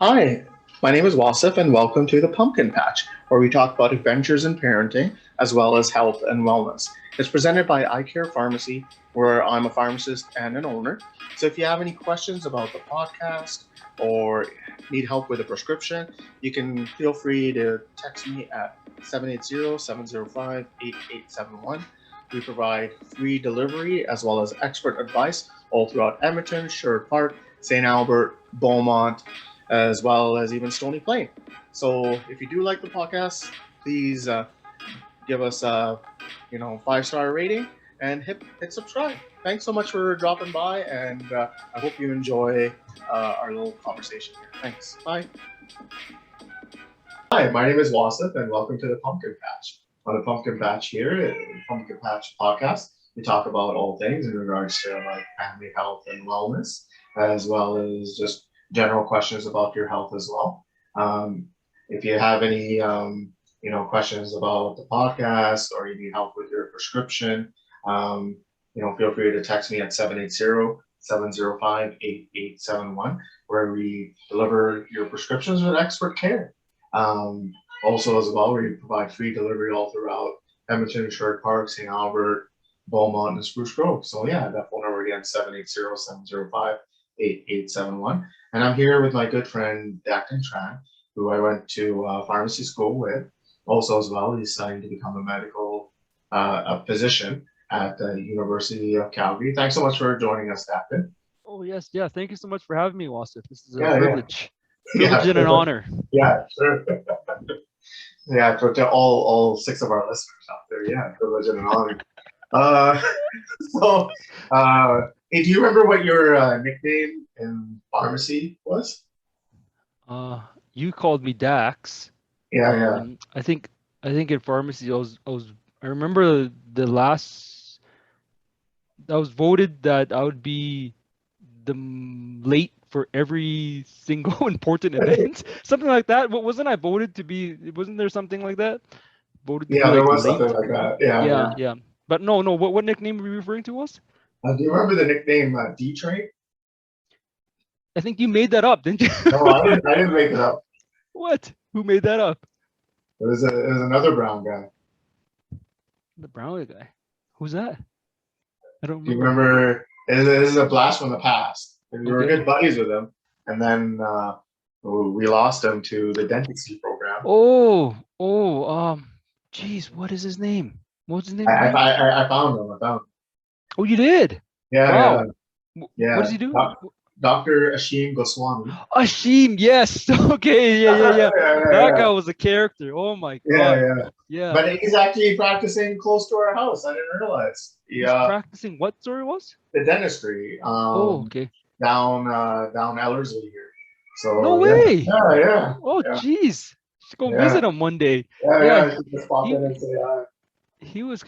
Hi, my name is Wasif, and welcome to the Pumpkin Patch, where we talk about adventures in parenting as well as health and wellness. It's presented by Eye Care Pharmacy, where I'm a pharmacist and an owner. So if you have any questions about the podcast or need help with a prescription, you can feel free to text me at 780-705-8871. We provide free delivery as well as expert advice all throughout Edmonton, Sherwood Park, St. Albert, Beaumont, as well as even Stony Plain. So if you do like the podcast, please give us a 5-star rating and hit subscribe. Thanks so much for dropping by, and I hope you enjoy our little conversation here. Thanks. Bye. Hi, my name is Wasif, and welcome to the Pumpkin Patch. On the Pumpkin Patch here, Pumpkin Patch podcast, we talk about all things in regards to like family health and wellness, as well as just general questions about your health as well. If you have any questions about the podcast or you need help with your prescription, feel free to text me at 780-705-8871, where we deliver your prescriptions with expert care. Also, as well, we provide free delivery all throughout Edmonton, Sherwood Park, St. Albert, Beaumont, and Spruce Grove. So yeah, that phone number again, 780-705-8871. And I'm here with my good friend, Dakton Tran, who I went to pharmacy school with. Also, as well, he's starting to become a physician at the University of Calgary. Thanks so much for joining us, Dakton. Oh yes, yeah. Thank you so much for having me, Wasif. This is a Yeah, yeah. privilege and an honor. Yeah, sure. Yeah, to all six of our listeners out there, yeah, privilege and an honor. Uh, so, hey, do you remember what your nickname in pharmacy was? Uh, you called me Dax. Yeah, yeah. I think in pharmacy I remember the last I was voted that I would be late for every single important event, something like that. What wasn't I voted to be? Wasn't there something like that? Voted to be Yeah, there like was something late. like that. Yeah, Yeah, yeah. yeah. But no. What nickname were you referring to was? Do you remember the nickname D Train? I think you made that up, didn't you? No, I didn't. I didn't make it up. What? Who made that up? It was another brown guy. The brown guy. Who's that? I don't Do you remember. remember? This is a blast from the past. And we were Okay. good buddies with him, and then we lost him to the dentistry program. Geez, what is his name? What's his I name I, again? I I found him. I found him. Oh, you did? Yeah, yeah, Wow. What does yeah. he do? Dr. Ashim Goswami. Ashim, yes. Okay, yeah. Yeah, That guy yeah, was a character. Oh my yeah, God. yeah. Yeah. But he's actually practicing close to our house. I didn't realize. He's Yeah, practicing what story was? the dentistry Oh, okay. down Ellerslie here. No So yeah, way. yeah, Oh, yeah, geez. Should go yeah, visit him one day. yeah, Yeah, yeah. You can just pop in and say hi. he was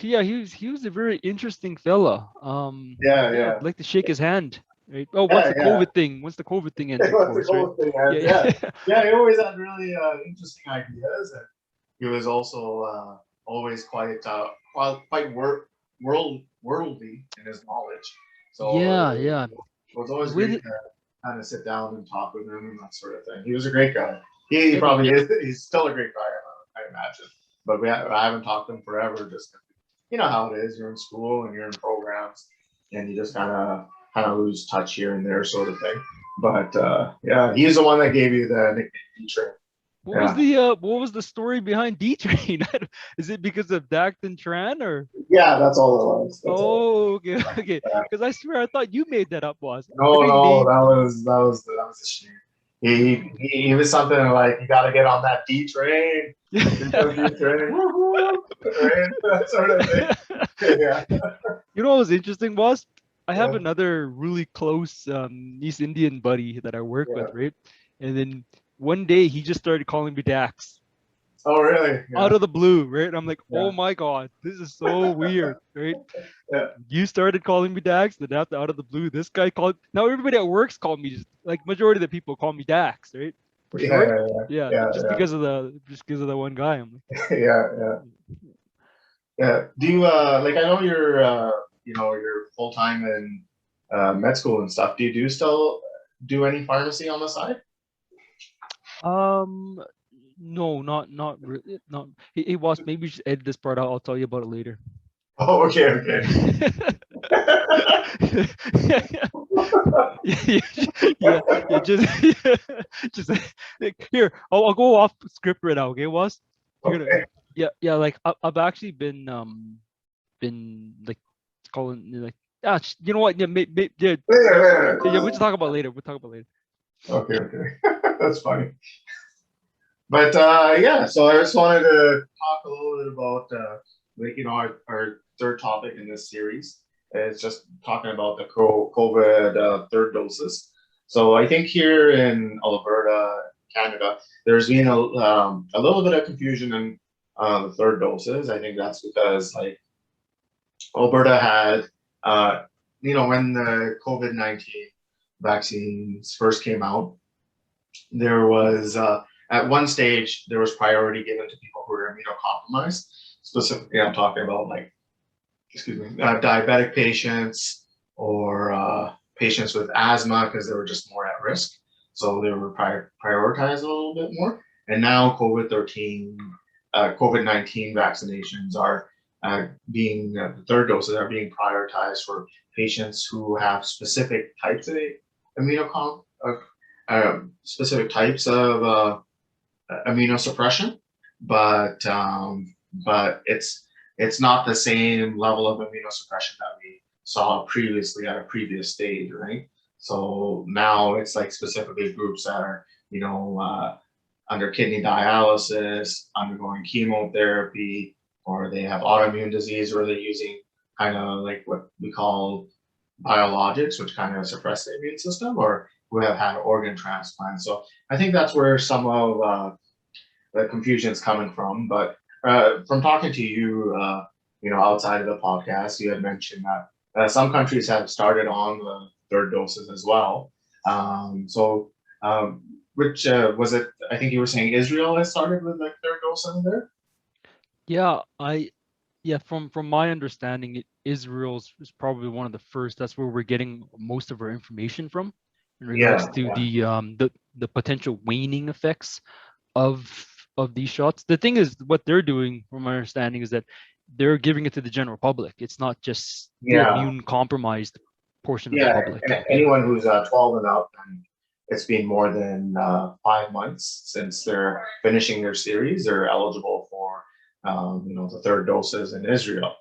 a very interesting fella. Yeah, Yeah, I'd yeah, like to shake his hand. Right. Oh, yeah, yeah. Once the COVID thing ends, of What's the course, right? cool thing? And Yeah, yeah, yeah. yeah. He always had really interesting ideas, and he was also always quite worldly in his knowledge. So Yeah, yeah. it was The always way great that to kind of sit down and talk with him and that sort of thing. He was a great guy. He yeah, the probably is. He's still a great guy, I imagine. But I haven't talked to him forever. Just you know how it is. You're in school and you're in programs, and you just kind of lose touch here and there, sort of thing. But yeah, he's the one that gave you the nickname D-Train. Yeah, what was the story behind D Train? Is it because of Dacton Tran or? yeah, that's all it was. That's all. Oh, okay, okay. Yeah. Because I swear I thought you made that up, boss. No, Every no, name. that was a shame. He was something like you got to get on that D train, D train, right? That sort of thing. Yeah, You know what was interesting, boss? I have yeah, another really close East Indian buddy that I work with, yeah. right? And then one day he just started calling me Dax Oh, really? out Yeah, of the blue, right? And I'm like, oh yeah, my God, this is so weird, right? yeah, You started calling me Dax, then after out of the blue, this guy called. Now everybody at work's called me just like majority of the people call me Dax, right? For yeah, short. yeah, Yeah, yeah, just because of the one guy. I'm yeah, yeah, yeah. Yeah. Do you like? I know you're full time in med school and stuff. Do you still do any pharmacy on the side? No, not really. Not. Hey, boss, maybe you should edit this part out. I'll tell you about it later. Oh, okay, okay. yeah, yeah, yeah, just, yeah, just like, here. I'll go off script right now. Okay, boss. You're gonna, Okay. yeah. Like I've actually been like calling like you know what? Yeah, yeah, Later, yeah. We'll later. just talk about later. We'll talk about later. Okay, okay. That's funny. But yeah, so I just wanted to talk a little bit about our third topic in this series is just talking about the COVID third doses. So I think here in Alberta, Canada, there's been a little bit of confusion in the third doses. I think that's because like Alberta had when the COVID-19 vaccines first came out, there was at one stage there was priority given to people who were immunocompromised. Specifically, I'm talking about like, excuse me, diabetic patients or patients with asthma because they were just more at risk. So they were prioritized a little bit more. And now COVID-19 vaccinations are being the third doses are being prioritized for patients who have specific types of immunocom specific types of immunosuppression, but it's not the same level of immunosuppression that we saw previously at a previous stage, right? So now it's like specifically groups that are under kidney dialysis, undergoing chemotherapy, or they have autoimmune disease, or they're using kind of like what we call biologics, which kind of suppress the immune system, or who have had organ transplants. So I think that's where some of the confusion is coming from. But from talking to you, outside of the podcast, you had mentioned that some countries have started on the third doses as well. So, which was it? I think you were saying Israel has started with the third dose in there. Yeah, yeah, from my understanding, Israel's is probably one of the first. That's where we're getting most of our information from in regards Yeah, to yeah, the potential waning effects of these shots. The thing is, what they're doing, from my understanding, is that they're giving it to the general public. It's not just the yeah. immune compromised portion of the Yeah, public. Yeah. anyone who's 12 and up, and it's been more than 5 months since they're finishing their series, they're eligible for, the third doses in Israel.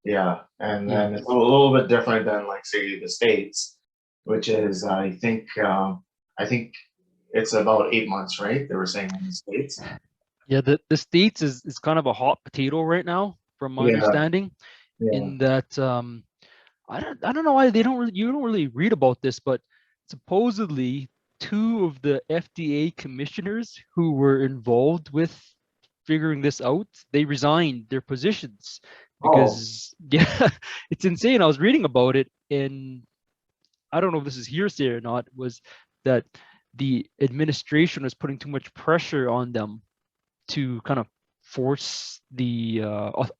Yeah, and Yeah. then it's a little bit different than like say the States, which is I think it's about 8 months, right? They were saying in the States. Yeah, the States is kind of a hot potato right now, from my Yeah, understanding, yeah. in that I don't know why they don't really, you don't really read about this, but supposedly two of the FDA commissioners who were involved with figuring this out, they resigned their positions Oh, because yeah, it's insane. I was reading about it, and I don't know if this is hearsay or not, was that the administration was putting too much pressure on them to kind of force the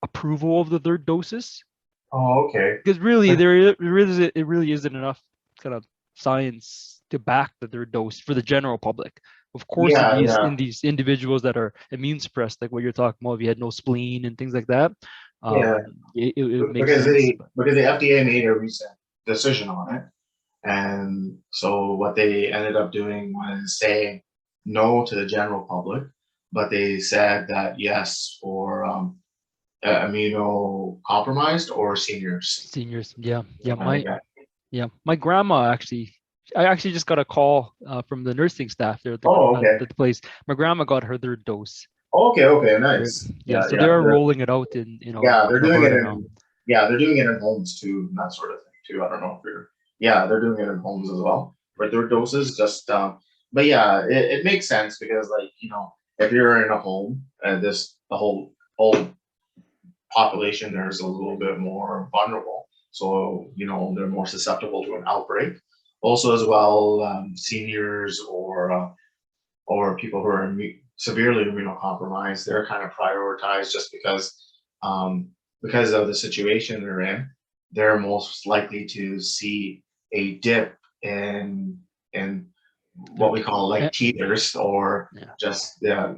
approval of the third doses, oh, okay. because really it really isn't enough kind of science to back the third dose for the general public. Of course, in Yeah, these yeah, individuals that are immune suppressed, like what you're talking about, if you had no spleen and things like that, yeah. it makes Because sense. the FDA made a recent decision on it. And so what they ended up doing was saying no to the general public, but they said that yes for immunocompromised or seniors. Seniors, yeah, Yeah. my grandma actually. I actually just got a call from the nursing staff there Oh, at okay. the place. My grandma got her third dose. Okay, okay, Right. nice. Yeah, Yeah, so they yeah. are rolling it out in Yeah, they're in doing it Alberta now. in they're doing it in homes too, and that sort of thing too. I don't know if you're yeah, they're doing it in homes as well for their doses. Just but yeah, it makes sense because like, if you're in a home and the whole population there is a little bit more vulnerable. So, they're more susceptible to an outbreak. Also, as well, seniors or people who are severely immunocompromised, they're kind of prioritized just because of the situation they're in. They're most likely to see a dip in what we call like teethers, or Yeah. just the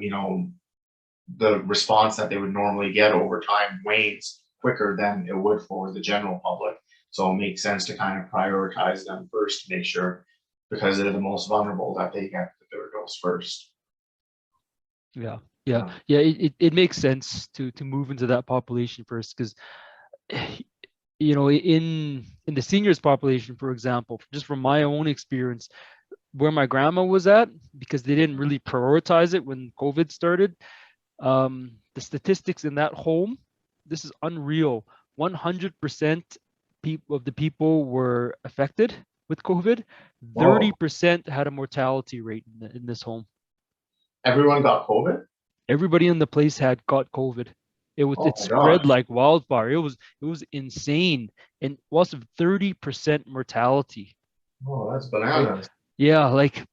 response that they would normally get over time wanes quicker than it would for the general public. So it makes sense to kind of prioritize them first to make sure, because they're the most vulnerable, that they get the third dose first. Yeah. It makes sense to move into that population first, because in the seniors population, for example, just from my own experience, where my grandma was at, because they didn't really prioritize it when COVID started, the statistics in that home, this is unreal. 100% of the people were affected with COVID. 30% had a mortality rate in this home. Everyone got COVID? Everybody in the place got COVID. It spread like wildfire. It was insane, and was 30% mortality. Oh, that's bananas. Right? Yeah, like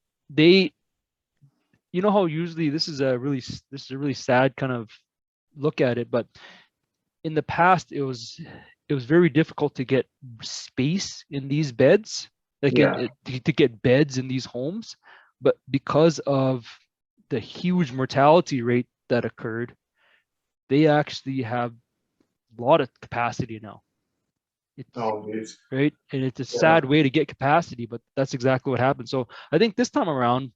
how usually this is a really sad kind of look at it, but in the past it was very difficult to get space in these beds, like to get beds in these homes. But because of the huge mortality rate that occurred, they actually have a lot of capacity now. Right, and it's a sad way to get capacity, but that's exactly what happened. So I think this time around,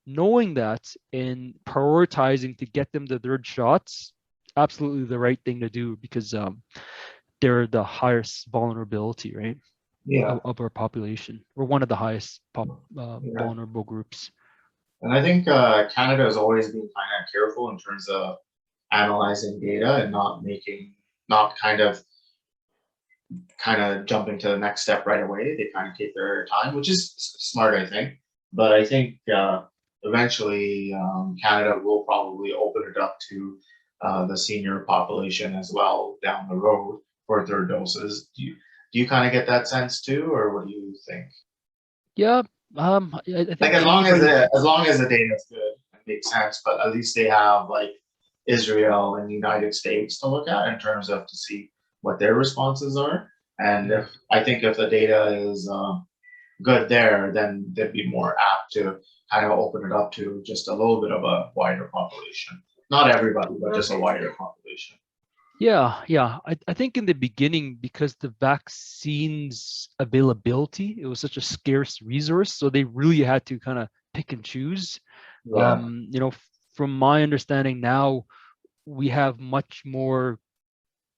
knowing that and prioritizing to get them the third shots, absolutely the right thing to do, because they're the highest vulnerability, right? Of our population. We're one of the highest vulnerable groups. And I think Canada has always been kind of careful in terms of analyzing data and not kind of jumping to the next step right away. They kind of take their time, which is smart, I think. But I think eventually Canada will probably open it up to the senior population as well down the road for third doses. Do you kind of get that sense too, or what do you think? Yeah, I think like as long as the data is good, it makes sense. But at least they have like Israel and the United States to look at in terms of to see what their responses are. And I think if the data is good there, then they'd be more apt to kind of open it up to just a little bit of a wider population. Not everybody, but just a wider population. Yeah. I think in the beginning, because the vaccines availability, it was such a scarce resource, so they really had to kind of pick and choose. From my understanding now, we have much more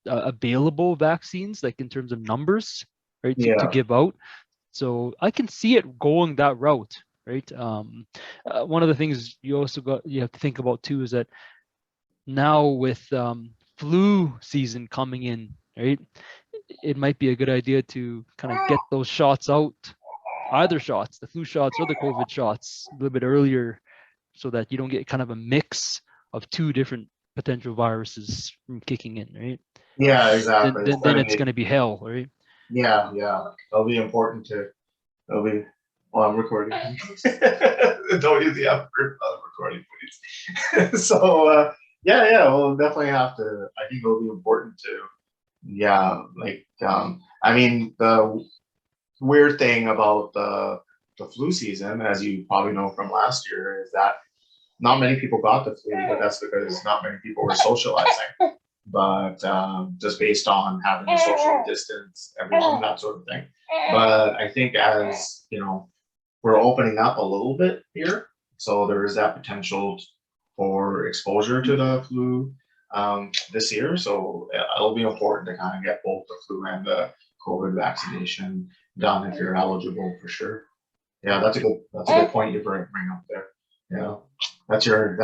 available vaccines, like in terms of numbers, right, to give out. So I can see it going that route, right? One of the things you have to think about too is that now with flu season coming in, right, it might be a good idea to kind of get those shots out, either shots, the flu shots or the COVID shots, a little bit earlier, so that you don't get kind of a mix of two different potential viruses from kicking in, right? Yeah, exactly. Then it's going to be hell, right? Yeah. It'll be important it'll be, well, I'm recording. Don't use the effort of recording, please. So, we'll definitely have to, I think it'll be important to, I mean, the weird thing about the flu season, as you probably know from last year, is that not many people got the flu, but that's because not many people were socializing. But just based on having to social distance, everyone, that sort of thing. But I think as, we're opening up a little bit here, so there is that potential for exposure to the flu this year. So it'll be important to kind of get both the flu and the COVID vaccination done if you're eligible, for sure. Yeah, that's a good point you bring up there. Yeah, that's your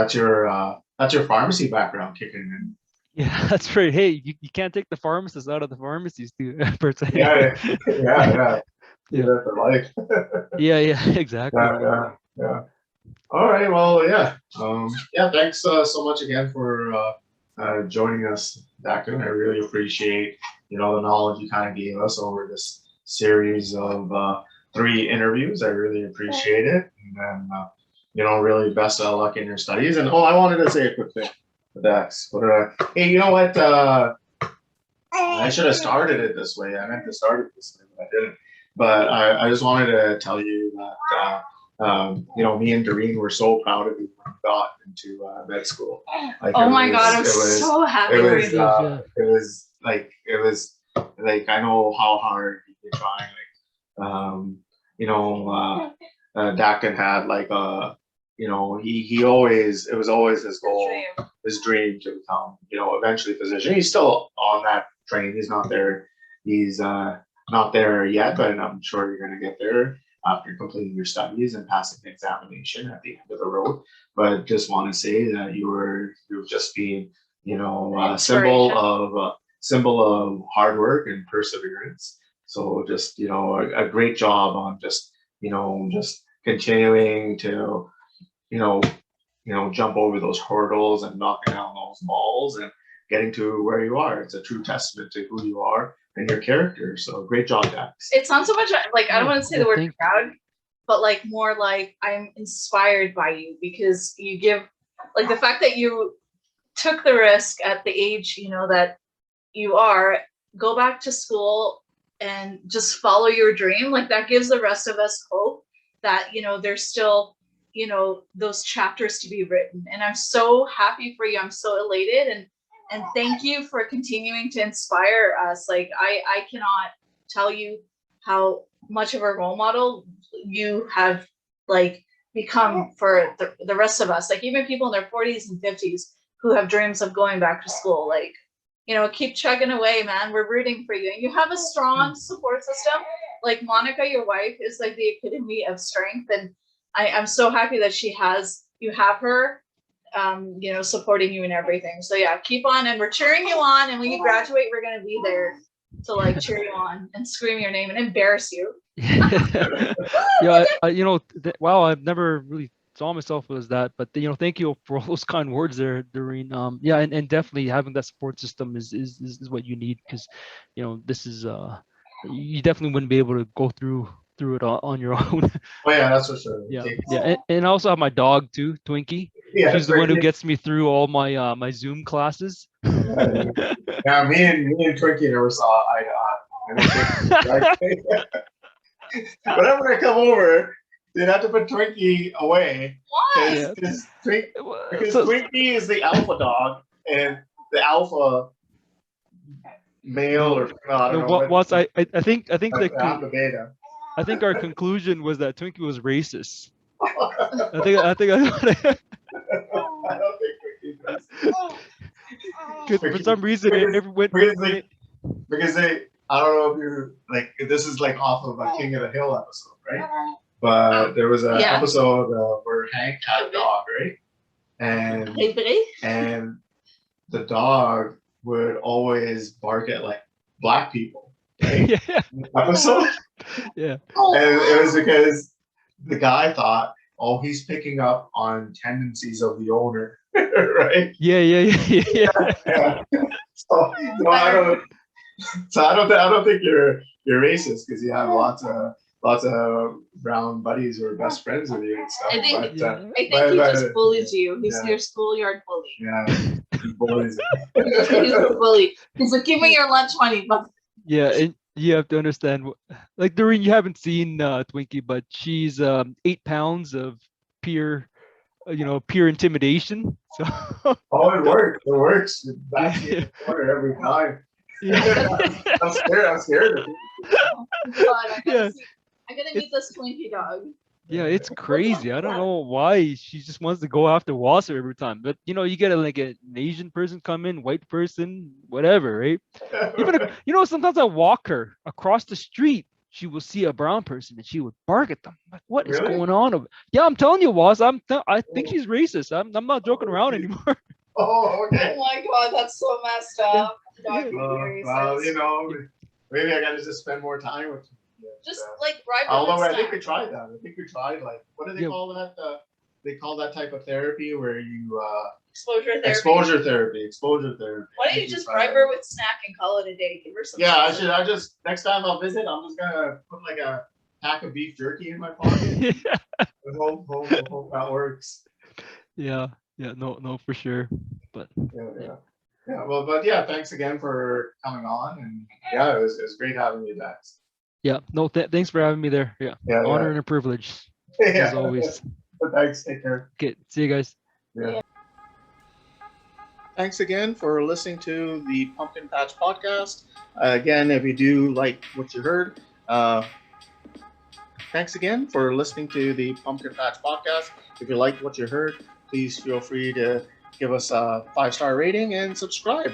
pharmacy background kicking in. Yeah, that's right. Hey, you can't take the pharmacists out of the pharmacies too, per se. Yeah. For life. Yeah, exactly. Yeah. All right. Well, yeah. Thanks so much again for joining us, Dakun. I really appreciate the knowledge you kind of gave us over this series of 3 interviews. I really appreciate it, and then really best of luck in your studies. And I wanted to say a quick thing. Dax. Hey, you know what? I should have started it this way. I meant to start it this way, but I didn't. But I just wanted to tell you that Me and Doreen were so proud of you when you got into med school. Like, oh my God, I'm so happy for you. It was like, I know how hard you've been trying. Dakin had like he always, it was always his goal, his dream to become, eventually a physician. He's still on that train. He's not there. He's not there yet, but I'm sure you're going to get there after completing your studies and passing the examination at the end of the road. But just want to say that you've just been, a symbol of hard work and perseverance. So just, a great job on just continuing to, jump over those hurdles and knocking down those walls and getting to where you are. It's a true testament to who you are and your character. So great job, Dax. It's not so much like, I don't want to say the word proud, but like more like I'm inspired by you, because you give, like, the fact that you took the risk at the age, that you are, go back to school and just follow your dream. Like, that gives the rest of us hope that, there's still, those chapters to be written. And I'm so happy for you. I'm so elated. And thank you for continuing to inspire us. Like, I cannot tell you how much of a role model you have, like, become for the rest of us. Like, even people in their 40s and 50s who have dreams of going back to school. Like, keep chugging away, man. We're rooting for you. And you have a strong support system. Like, Monica, your wife, is like the epitome of strength. And I'm so happy that you have her, supporting you and everything. So yeah, keep on, and we're cheering you on. And when you graduate, we're going to be there to like cheer you on and scream your name and embarrass you. Wow, I've never really saw myself as that, but thank you for all those kind words there, Doreen. And definitely having that support system is what you need, because this is you definitely wouldn't be able to go through it on your own. Oh yeah, that's for sure. And I also have my dog too, Twinkie. She's the one who gets me through all my my Zoom classes. Yeah, me and Twinkie never saw eye to eye. Whenever I come over, they'd have to put Twinkie away. Why? Because Twinkie is the alpha dog, and the alpha male or female, I don't know. I think the beta. I think our conclusion was that Twinkie was racist. I think I don't think Twinkie does. For some reason, because they, I don't know if you're like, this is like off of a King of the Hill episode, right? But there was an episode where Hank had a dog, right? And the dog would always bark at like black people, right? Episode. Yeah. And it was because the guy thought, oh, he's picking up on tendencies of the owner, right? Yeah. So I don't think you're racist, because you have lots of brown buddies who are best friends with you and stuff. I think he just bullies you. He's your schoolyard bully. Yeah, he bullies. He's a bully. He's like, give me your lunch money. Yeah, and you have to understand, like, Doreen, you haven't seen Twinkie, but she's 8 pounds of pure intimidation. So oh, it works. It works. Back in the corner every time. I'm scared of it. Oh, God, I gotta meet this Twinkie dog. Yeah, it's crazy. I don't know why she just wants to go after Wasser every time. But you get an Asian person come in, white person, whatever, right? Even sometimes I walk her across the street, she will see a brown person and she would bark at them. Like, what is going on? Yeah, I'm telling you, Was. I think she's racist. I'm not joking around anymore. Oh, okay. Oh my God, that's so messed up. Well, maybe I gotta just spend more time with you. Just like bribe. Although I think we tried that. I think we tried, like, what do they call that? They call that type of therapy where you exposure therapy. Exposure therapy. Why don't you just bribe her with snack and call it a day? Give her some. Yeah, I just next time I'll visit, I'm just gonna put like a pack of beef jerky in my pocket. Hope that works. Yeah, no, for sure. But well, thanks again for coming on, and it was great having you, Dax. Yeah, no, thanks for having me there. Yeah, honor and a privilege. as always. Thanks. Take care. Okay, see you guys. Yeah. Thanks again for listening to the Pumpkin Patch Podcast. Again, if you do like what you heard, thanks again for listening to the Pumpkin Patch Podcast. If you liked what you heard, please feel free to give us a 5-star rating and subscribe.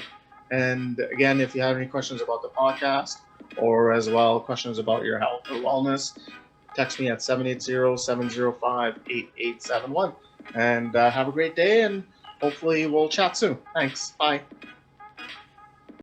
And again, if you have any questions about the podcast or as well questions about your health or wellness, text me at 780-705-8871. And have a great day, and hopefully we'll chat soon. Thanks. Bye.